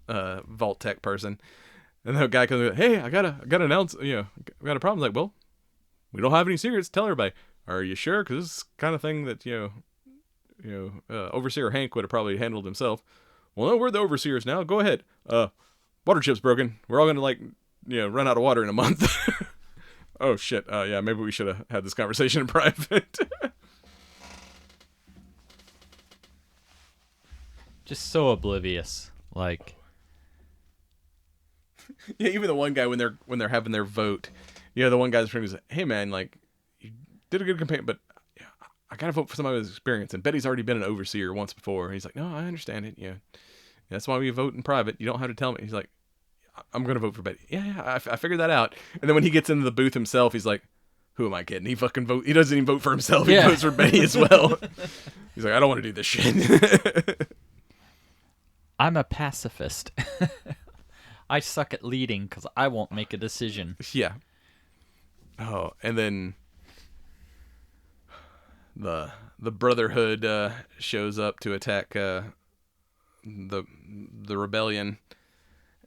Vault Tech person. And the guy comes, hey, I gotta announce, I got a problem. Like, well, we don't have any secrets. Tell everybody. Are you sure? Because this is the kind of thing that Overseer Hank would have probably handled himself. Well, no, we're the overseers now. Go ahead. Water chip's broken. We're all gonna run out of water in a month. Oh shit. Yeah, maybe we should have had this conversation in private. Just so oblivious, like. Yeah, even the one guy when they're having their vote, the one guy's friend goes, "Hey man, like you did a good campaign, but I gotta vote for somebody with experience." And Betty's already been an overseer once before. And he's like, "No, I understand it. Yeah, that's why we vote in private. You don't have to tell me." He's like, "I'm gonna vote for Betty." Yeah, I figured that out. And then when he gets into the booth himself, he's like, "Who am I kidding? He fucking vote. He doesn't even vote for himself. He votes for Betty as well." He's like, "I don't want to do this shit." I'm a pacifist. I suck at leading because I won't make a decision. Yeah. Oh, and then the Brotherhood shows up to attack the rebellion,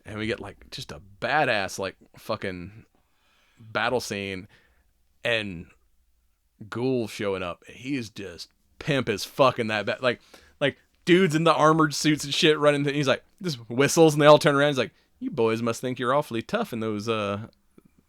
and we get like just a badass like fucking battle scene, and Ghoul showing up. He's just pimp as fuck in that like dudes in the armored suits and shit running. He's like just whistles, and they all turn around. He's like, "You boys must think you're awfully tough in those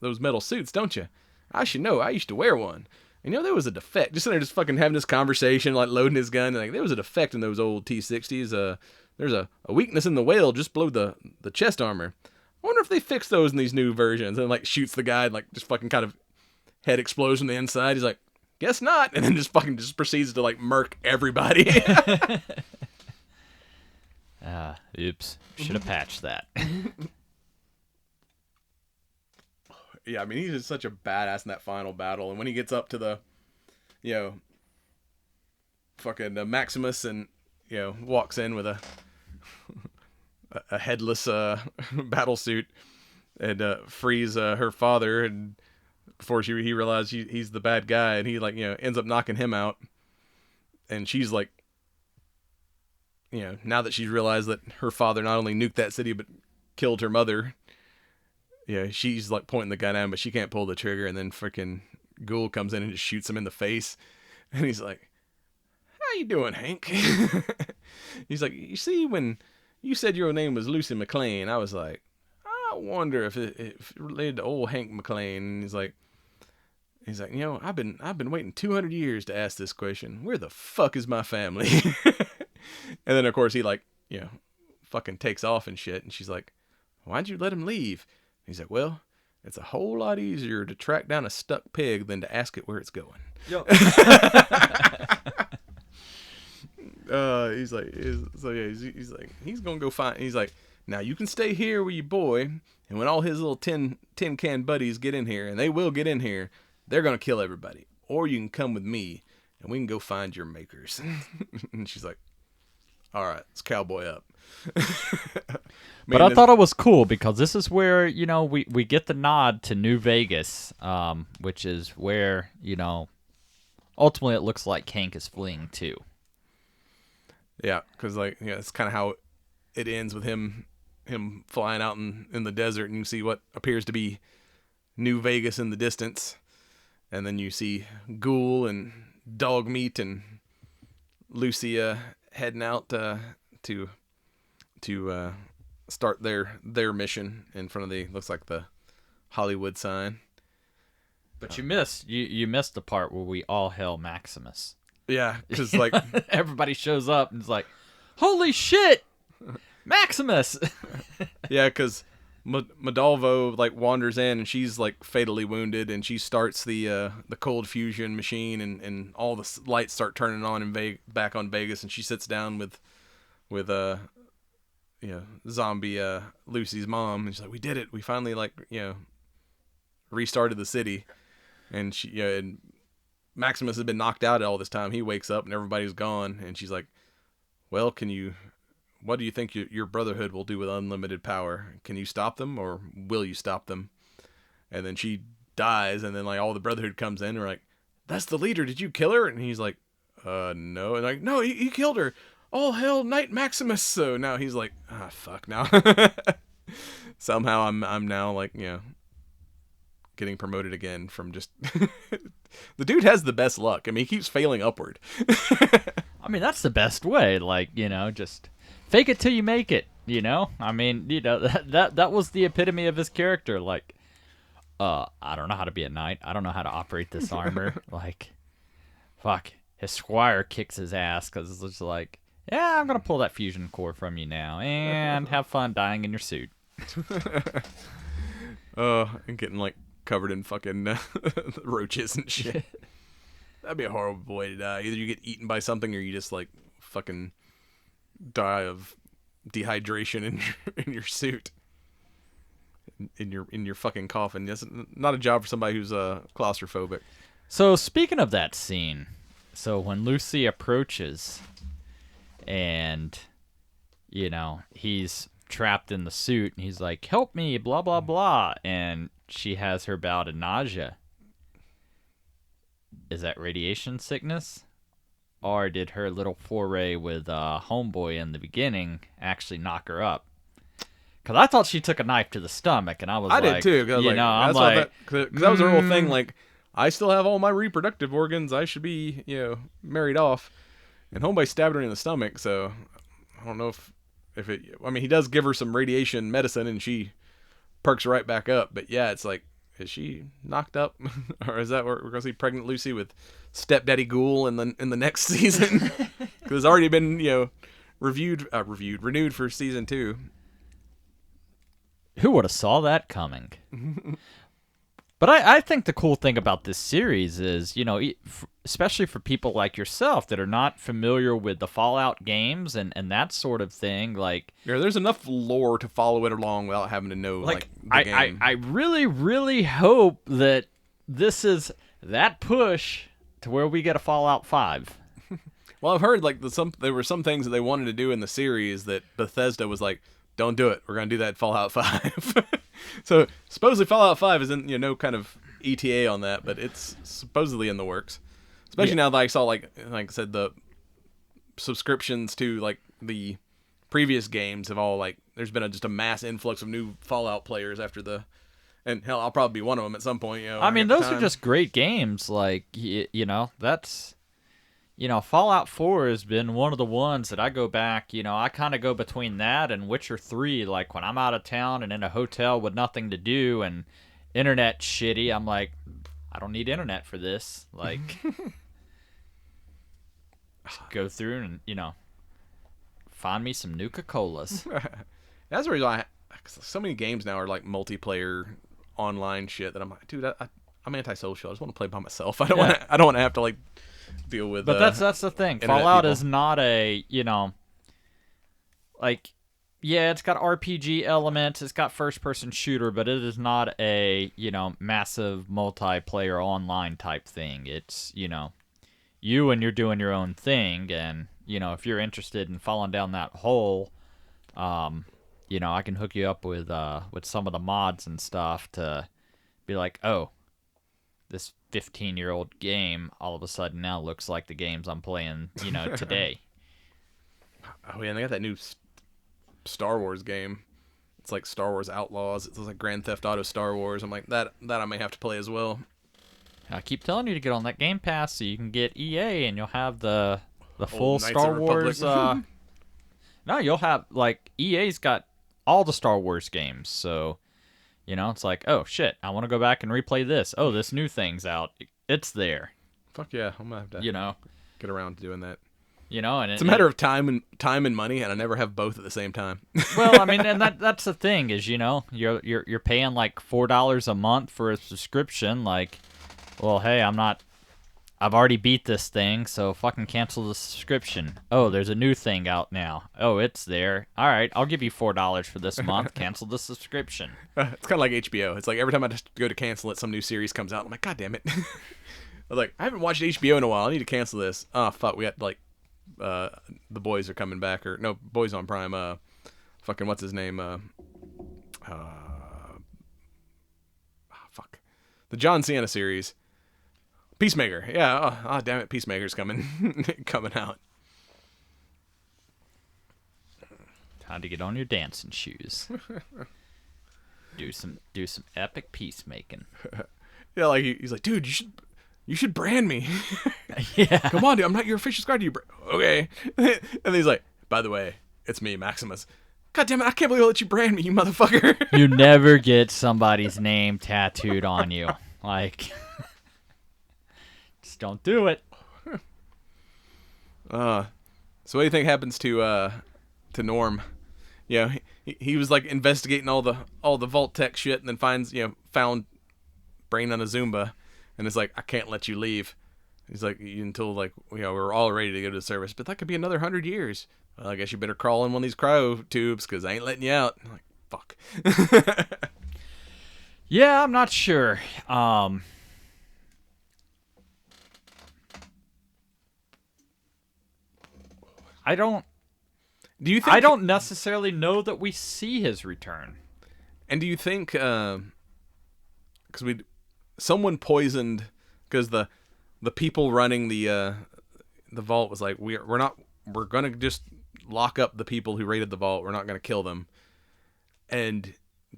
metal suits, don't you? I should know. I used to wear one. And there was a defect." Just sitting there, just fucking having this conversation, like loading his gun. And like, there was a defect in those old T-60s. There's a weakness in the whale just below the chest armor. I wonder if they fixed those in these new versions. And like shoots the guy, and like just fucking kind of head explodes from the inside. He's like, "Guess not." And then just proceeds to like murk everybody. Oops. Should have patched that. Yeah, I mean, he's just such a badass in that final battle. And when he gets up to the, fucking Maximus and, walks in with a headless battle suit and frees her father. And before he realizes he's the bad guy, and he, like, ends up knocking him out. And she's like, now that she's realized that her father not only nuked that city, but killed her mother, she's like pointing the gun at him, but she can't pull the trigger. And then freaking Ghoul comes in and just shoots him in the face. And he's like, "How you doing, Hank?" He's like, "You see, when you said your name was Lucy McLean, I was like, I wonder if it related to old Hank McLean." And he's like, I've been waiting 200 years to ask this question. Where the fuck is my family?" And then, of course, he, like, fucking takes off and shit. And she's like, "Why'd you let him leave?" And he's like, "Well, it's a whole lot easier to track down a stuck pig than to ask it where it's going." Yep. He's like, he's going to go find, he's like, "Now you can stay here with your boy. And when all his little tin can buddies get in here, and they will get in here, they're going to kill everybody. Or you can come with me, and we can go find your makers. And she's like, all right, let's cowboy up. But I thought it was cool because this is where, we get the nod to New Vegas, which is where, ultimately it looks like Hank is fleeing to. Yeah, because it's kind of how it ends with him flying out in the desert, and you see what appears to be New Vegas in the distance, and then you see Ghoul and Dog Meat and Lucy heading out to start their mission in front of looks like the Hollywood sign. But you missed the part where we all hail Maximus. Yeah, because everybody shows up and is like, "Holy shit, Maximus!" Yeah, because Madalvo wanders in and she's fatally wounded, and she starts the cold fusion machine, and all the lights start turning on in back on Vegas, and she sits down with zombie Lucy's mom, and she's like, "We did it! We finally restarted the city." And and Maximus has been knocked out all this time. He wakes up and everybody's gone, and she's like, "Well, what do you think your brotherhood will do with unlimited power? Can you stop them, or will you stop them?" And then she dies, and then all the brotherhood comes in and are like, "That's the leader. Did you kill her?" And he's like, "No." And no, he killed her. All hail Knight Maximus. So now he's like, fuck now. Somehow I'm now getting promoted again from just the dude has the best luck. I mean, he keeps failing upward. I mean, that's the best way. Just fake it till you make it. I mean, that was the epitome of his character. I don't know how to be a knight. I don't know how to operate this armor. Fuck. His squire kicks his ass because it's just yeah, I'm gonna pull that fusion core from you now and have fun dying in your suit. And getting covered in fucking roaches and shit. That'd be a horrible way to die. Either you get eaten by something, or you just fucking die of dehydration in your suit, in your fucking coffin. That's not a job for somebody who's claustrophobic. So speaking of that scene, when Lucy approaches, and he's trapped in the suit, and he's like, "Help me," blah blah blah, and she has her bout of nausea. Is that radiation sickness? Or did her little foray with Homeboy in the beginning actually knock her up? Because I thought she took a knife to the stomach, and I did too. Cause that was her whole thing. I still have all my reproductive organs. I should be, married off. And Homeboy stabbed her in the stomach, so I don't know if it. I mean, he does give her some radiation medicine, and she perks right back up. But yeah, it's is she knocked up, or is that where we're gonna see pregnant Lucy with stepdaddy Ghoul in the next season? Because it's already been renewed for season 2. Who would have saw that coming? But I think the cool thing about this series is, especially for people like yourself that are not familiar with the Fallout games and that sort of thing, there's enough lore to follow it along without having to know the game. I really, really hope that this is that push to where we get a Fallout 5. Well, I've heard there were some things that they wanted to do in the series that Bethesda was like, "Don't do it. We're gonna do that in Fallout 5." So supposedly Fallout 5 isn't no kind of ETA on that, but it's supposedly in the works. Especially now that I saw like I said, the subscriptions to the previous games have all there's been just a mass influx of new Fallout players after and hell, I'll probably be one of them at some point. I mean, those are just great games. That's. Fallout 4 has been one of the ones that I go back, I kind of go between that and Witcher 3. When I'm out of town and in a hotel with nothing to do and internet shitty, I'm like, I don't need internet for this. Go through and, find me some Nuka-Colas. That's the reason so many games now are multiplayer online shit that I'm like, dude, I'm antisocial. I just want to play by myself. I don't want to have to deal with. But that's the thing. Fallout is not a it's got RPG elements. It's got first person shooter, but it is not a massive multiplayer online type thing. It's you you and you're doing your own thing, and if you're interested in falling down that hole, I can hook you up with some of the mods and stuff to be like, oh, this 15-year-old game all of a sudden now looks like the games I'm playing, today. Oh yeah, and they got that new Star Wars game. It's like Star Wars Outlaws. It's like Grand Theft Auto Star Wars. I'm like, that I may have to play as well. I keep telling you to get on that Game Pass so you can get EA and you'll have the full Knights Star of the Wars. Republic. No, you'll have, like, EA's got all the Star Wars games. So, it's like, oh, shit, I want to go back and replay this. Oh, this new thing's out. It's there. Fuck yeah, I'm going to have to get around to doing that. And it's a matter of time and money, and I never have both at the same time. Well, I mean, and that's the thing is, you're paying like $4 a month for a subscription. Like, well, hey, I've already beat this thing, so fucking cancel the subscription. Oh, there's a new thing out now. Oh, it's there. All right, I'll give you $4 for this month. Cancel the subscription. It's kind of like HBO. It's like every time I just go to cancel it, some new series comes out. I'm like, God damn it. I'm like, I haven't watched HBO in a while. I need to cancel this. Oh, fuck. We got, like, The Boys are coming back. Or, no, Boys on Prime. Fucking, what's his name? Fuck. The John Cena series. Peacemaker. Yeah. Oh, damn it. Peacemaker's coming out. Time to get on your dancing shoes. do some epic peacemaking. Yeah, like he's like, dude, you should brand me. Yeah. Come on, dude. I'm not your official scar. Okay. And then he's like, by the way, it's me, Maximus. God damn it, I can't believe I'll let you brand me, you motherfucker. You never get somebody's name tattooed on you. Like, just don't do it. So what do you think happens to Norm? He was like investigating all the Vault Tech shit, and then found brain on a Zumba, and it's like, I can't let you leave. He's like, until like we're all ready to go to the service, but that could be another 100 years. Well, I guess you better crawl in one of these cryo tubes because I ain't letting you out. I'm like, fuck. Yeah, I'm not sure. I don't necessarily know that we see his return. And do you think, because someone poisoned, because the people running the vault was like, we're gonna just lock up the people who raided the vault. We're not gonna kill them. And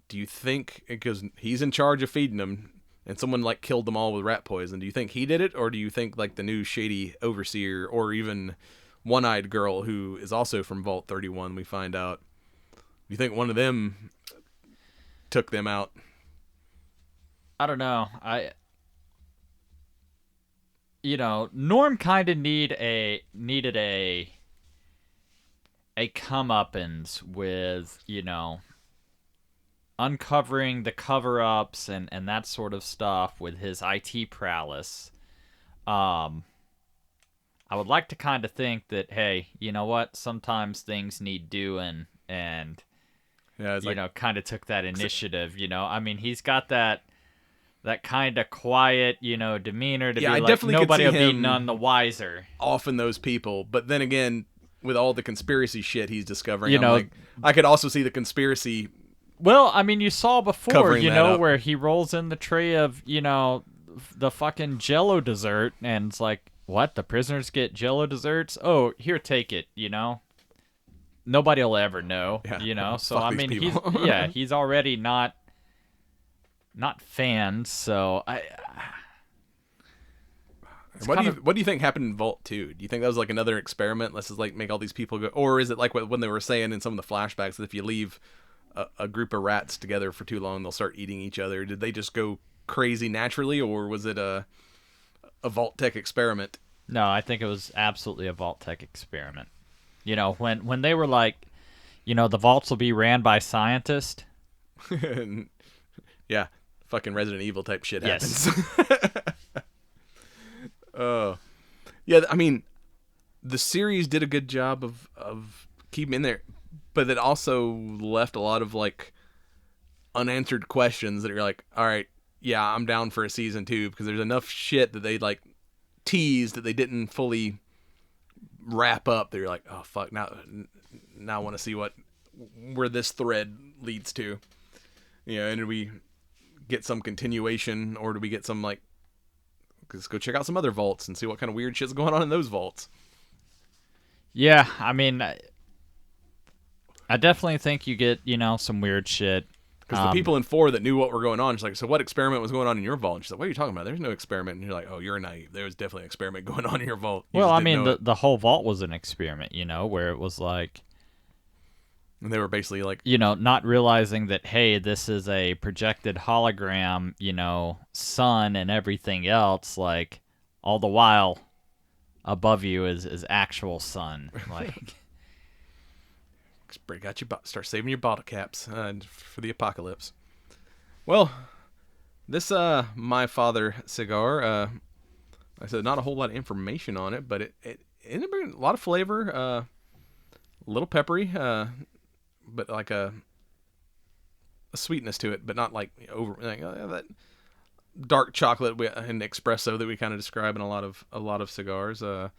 do you think, because he's in charge of feeding them, and someone like killed them all with rat poison, do you think he did it, or do you think like the new shady overseer, or even one-eyed girl who is also from Vault 31, we find out, do you think one of them took them out? I don't know. Norm kind of needed a comeuppance with, uncovering the cover-ups and that sort of stuff with his IT prowess. I would like to kind of think that, hey, you know what? Sometimes things need doing, and kind of took that initiative. I mean, he's got that kind of quiet, demeanor to be I like, definitely nobody will could see be him none the wiser. Often those people, but then again, with all the conspiracy shit he's discovering, I could also see the conspiracy. Well, I mean, you saw before, up. where he rolls in the tray of, the fucking Jello dessert, and it's like, what? The prisoners get Jello desserts? Oh, here, take it. Nobody will ever know. Yeah. So I mean, he's already not fans. So What do you think happened in Vault 2? Do you think that was like another experiment? Let's just like make all these people go, or is it like when they were saying in some of the flashbacks that if you leave a group of rats together for too long, they'll start eating each other? Did they just go crazy naturally, or was it a Vault Tech experiment? No, I think it was absolutely a Vault Tech experiment. When they were like, the vaults will be ran by scientists. Yeah, fucking Resident Evil type shit yes. happens. Yeah, I mean, the series did a good job of keeping in there, but it also left a lot of like unanswered questions that you're like, all right, yeah, I'm down for a season 2, because there's enough shit that they like tease that they didn't fully wrap up. They're like, oh fuck, now I want to see where this thread leads to. You know, and do we get some continuation, or do we get some like, let's go check out some other vaults and see what kind of weird shit's going on in those vaults. Yeah, I mean, I definitely think you get, some weird shit. Because the people in 4 that knew what were going on, she's like, so what experiment was going on in your vault? And she's like, what are you talking about? There's no experiment. And you're like, oh, you're naive. There was definitely an experiment going on in your vault. Well, I mean, the whole vault was an experiment, where it was like... And they were basically like... not realizing that, hey, this is a projected hologram, sun and everything else, like, all the while above you is actual sun. Like... Break out start saving your bottle caps for the apocalypse. Well, this My Father cigar, I said not a whole lot of information on it, but it ended up a lot of flavor, a little peppery, but like a sweetness to it, but not like over like, that dark chocolate and espresso that we kind of describe in a lot of cigars. Like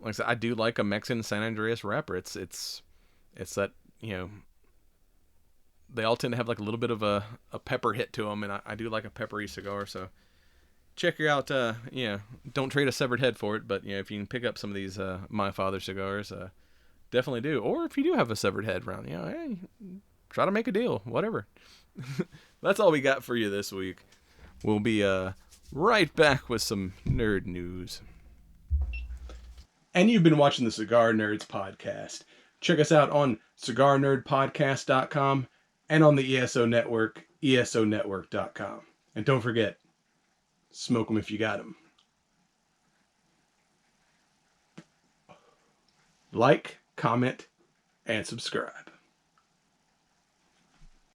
I said, I do like a Mexican San Andreas wrapper. It's that, they all tend to have like a little bit of a pepper hit to them, and I do like a peppery cigar, so check her out. Don't trade a severed head for it, but if you can pick up some of these My Father cigars, definitely do. Or if you do have a severed head around, hey, try to make a deal, whatever. That's all we got for you this week. We'll be right back with some nerd news. And you've been watching the Cigar Nerds podcast. Check us out on cigarnerdpodcast.com and on the ESO Network, esonetwork.com. And don't forget, smoke them if you got them. Like, comment, and subscribe.